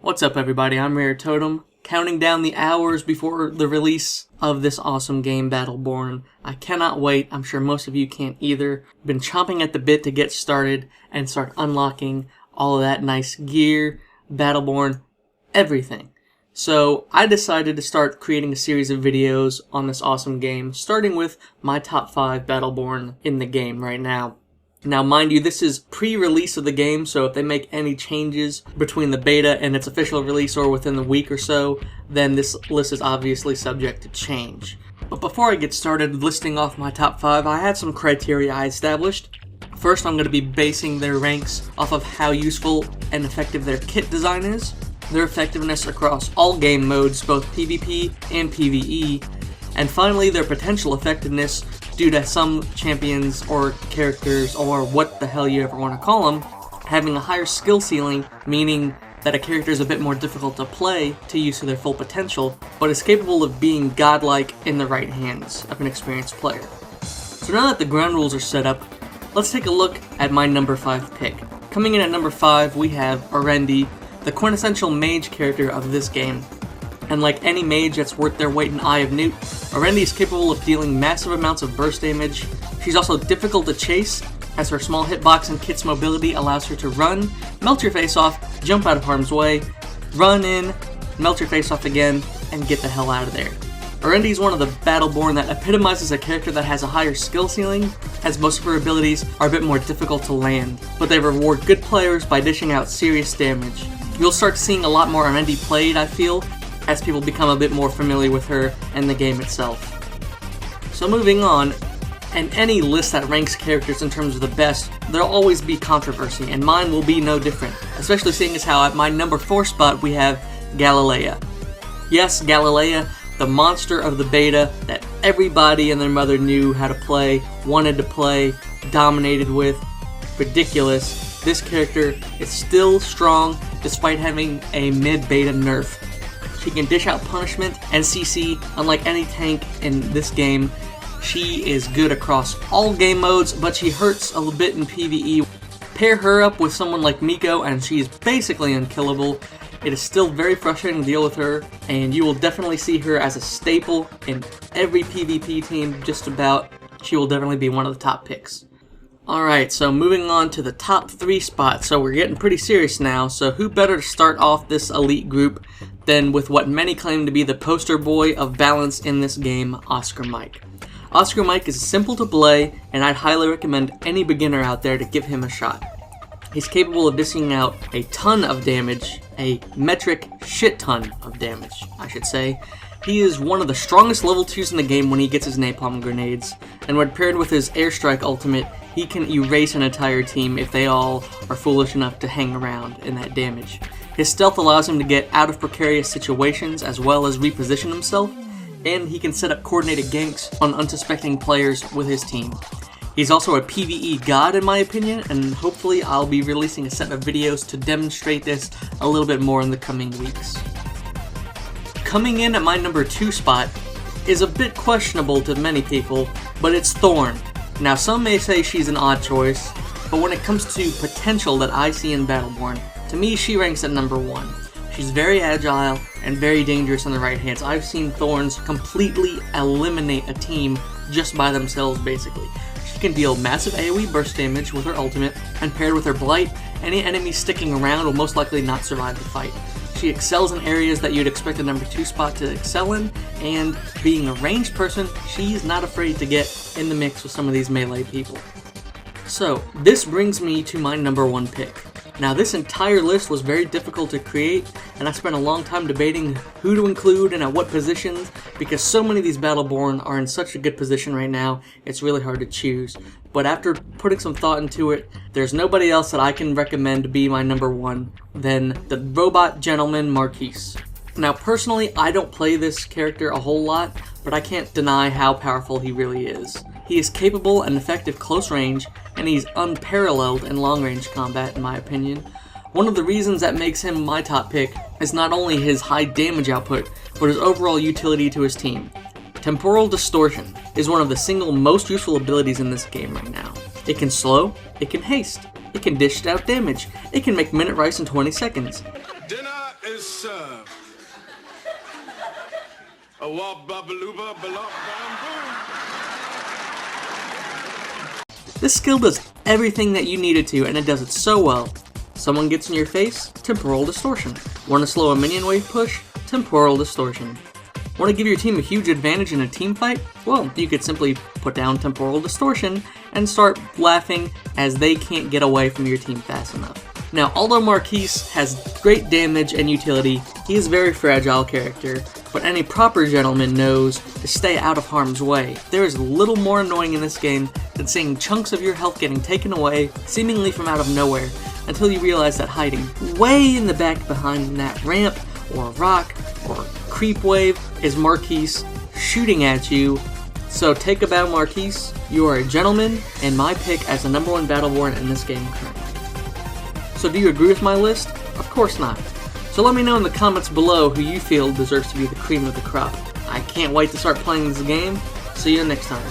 What's up everybody, I'm RareTotem, counting down the hours before the release of this awesome game, Battleborn. I cannot wait, I'm sure most of you can't either. Been chomping at the bit to get started and start unlocking all of that nice gear, Battleborn, everything. So I decided to start creating a series of videos on this awesome game, starting with my top 5 Battleborn in the game right now. Now, mind you, this is pre-release of the game, so if they make any changes between the beta and its official release or within the week or so, then this list is obviously subject to change. But before I get started listing off my top 5, I had some criteria I established. First, I'm going to be basing their ranks off of how useful and effective their kit design is, their effectiveness across all game modes, both PvP and PVE, and finally their potential effectiveness due to some champions or characters, or what the hell you ever want to call them, having a higher skill ceiling, meaning that a character is a bit more difficult to play to use to their full potential, but is capable of being godlike in the right hands of an experienced player. So now that the ground rules are set up, let's take a look at my number 5 pick. Coming in at number 5, we have Arendi, the quintessential mage character of this game. And like any mage that's worth their weight in Eye of Newt, Arendi is capable of dealing massive amounts of burst damage. She's also difficult to chase, as her small hitbox and kit's mobility allows her to run, melt your face off, jump out of harm's way, run in, melt your face off again, and get the hell out of there. Arendi is one of the Battleborn that epitomizes a character that has a higher skill ceiling, as most of her abilities are a bit more difficult to land, but they reward good players by dishing out serious damage. You'll start seeing a lot more Arendi played, I feel, as people become a bit more familiar with her and the game itself. So moving on, and any list that ranks characters in terms of the best, there'll always be controversy, and mine will be no different, especially seeing as how at my number 4 spot we have Galilea. Yes, Galilea, the monster of the beta that everybody and their mother knew how to play, wanted to play, dominated with. Ridiculous. This character is still strong despite having a mid-beta nerf. She can dish out punishment and CC unlike any tank in this game. She is good across all game modes, but she hurts a little bit in PvE. Pair her up with someone like Miko and she's basically unkillable. It is still very frustrating to deal with her, and you will definitely see her as a staple in every PvP team just about. She will definitely be one of the top picks. Alright, so moving on to the top 3 spots. So we're getting pretty serious now, so who better to start off this elite group than with what many claim to be the poster boy of balance in this game, Oscar Mike. Oscar Mike is simple to play, and I'd highly recommend any beginner out there to give him a shot. He's capable of dishing out a ton of damage, a metric shit ton of damage, I should say. He is one of the strongest level 2s in the game when he gets his napalm grenades, and when paired with his airstrike ultimate, he can erase an entire team if they all are foolish enough to hang around in that damage. His stealth allows him to get out of precarious situations as well as reposition himself, and he can set up coordinated ganks on unsuspecting players with his team. He's also a PvE god in my opinion, and hopefully I'll be releasing a set of videos to demonstrate this a little bit more in the coming weeks. Coming in at my number 2 spot is a bit questionable to many people, but it's Thorne. Now some may say she's an odd choice, but when it comes to potential that I see in Battleborn, to me she ranks at number 1. She's very agile and very dangerous in the right hands. I've seen Thorns completely eliminate a team just by themselves basically. She can deal massive AoE burst damage with her ultimate, and paired with her blight, any enemy sticking around will most likely not survive the fight. She excels in areas that you'd expect a number 2 spot to excel in, and being a ranged person, she's not afraid to get in the mix with some of these melee people. So, this brings me to my number 1 pick. Now this entire list was very difficult to create, and I spent a long time debating who to include and at what positions, because so many of these Battleborn are in such a good position right now, it's really hard to choose. But after putting some thought into it, there's nobody else that I can recommend to be my number 1 than the robot gentleman Marquis. Now personally, I don't play this character a whole lot, but I can't deny how powerful he really is. He is capable and effective close range, and he's unparalleled in long range combat in my opinion. One of the reasons that makes him my top pick is not only his high damage output, but his overall utility to his team. Temporal Distortion is one of the single most useful abilities in this game right now. It can slow, it can haste, it can dish out damage, it can make minute rice in 20 seconds. Dinner is served. A wop babalooba balop bam boom. This skill does everything that you need it to, and it does it so well. Someone gets in your face, temporal distortion. Want to slow a minion wave push? Temporal distortion. Want to give your team a huge advantage in a team fight? Well, you could simply put down temporal distortion and start laughing as they can't get away from your team fast enough. Now, although Marquis has great damage and utility, he is a very fragile character, but any proper gentleman knows to stay out of harm's way. There is little more annoying in this game than seeing chunks of your health getting taken away, seemingly from out of nowhere, until you realize that hiding way in the back behind that ramp, or rock, or creep wave is Marquis shooting at you. So take a bow, Marquis. You are a gentleman, and my pick as the #1 Battleborn in this game currently. So do you agree with my list? Of course not. So let me know in the comments below who you feel deserves to be the cream of the crop. I can't wait to start playing this game. See you next time.